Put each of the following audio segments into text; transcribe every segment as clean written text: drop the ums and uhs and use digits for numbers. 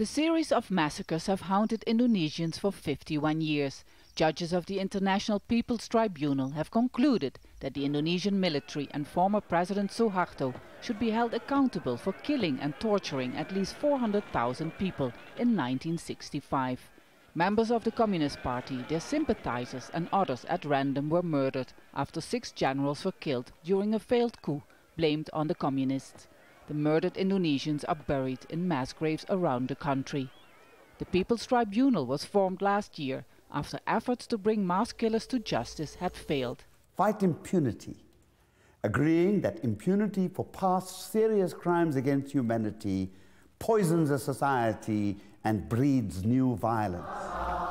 The series of massacres have haunted Indonesians for 51 years. Judges of the International People's Tribunal have concluded that the Indonesian military and former President Suharto should be held accountable for killing and torturing at least 400,000 people in 1965. Members of the Communist Party, their sympathizers and others at random were murdered after 6 generals were killed during a failed coup blamed on the Communists. The murdered Indonesians are buried in mass graves around the country. The People's Tribunal was formed last year after efforts to bring mass killers to justice had failed. Fight impunity, agreeing that impunity for past serious crimes against humanity poisons a society and breeds new violence.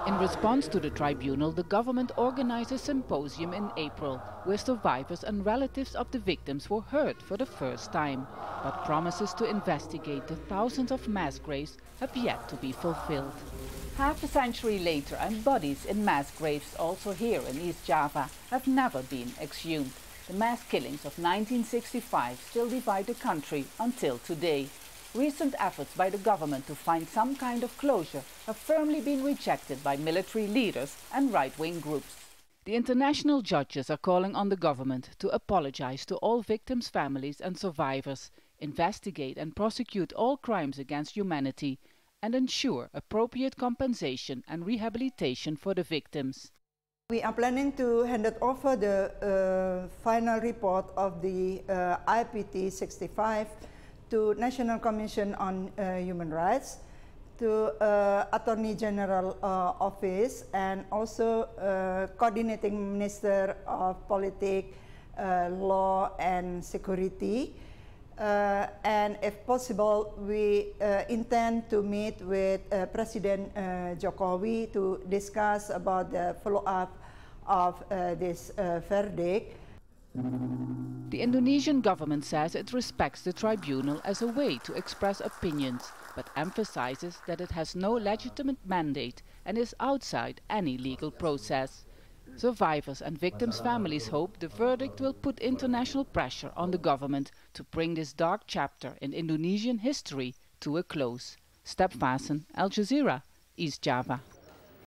In response to the tribunal, the government organized a symposium in April where survivors and relatives of the victims were heard for the first time. But promises to investigate the thousands of mass graves have yet to be fulfilled. Half a century later, and bodies in mass graves also here in East Java have never been exhumed. The mass killings of 1965 still divide the country until today. Recent efforts by the government to find some kind of closure have firmly been rejected by military leaders and right-wing groups. The international judges are calling on the government to apologize to all victims' families and survivors, investigate and prosecute all crimes against humanity, and ensure appropriate compensation and rehabilitation for the victims. We are planning to hand it over the final report of the IPT 65 to National Commission on Human Rights, to Attorney General Office, and also Coordinating Minister of Politics, Law and Security. And if possible, we intend to meet with President Jokowi to discuss about the follow-up of this verdict. The Indonesian government says it respects the tribunal as a way to express opinions, but emphasizes that it has no legitimate mandate and is outside any legal process. Survivors and victims' families hope the verdict will put international pressure on the government to bring this dark chapter in Indonesian history to a close. Vaessen, Al Jazeera, East Java.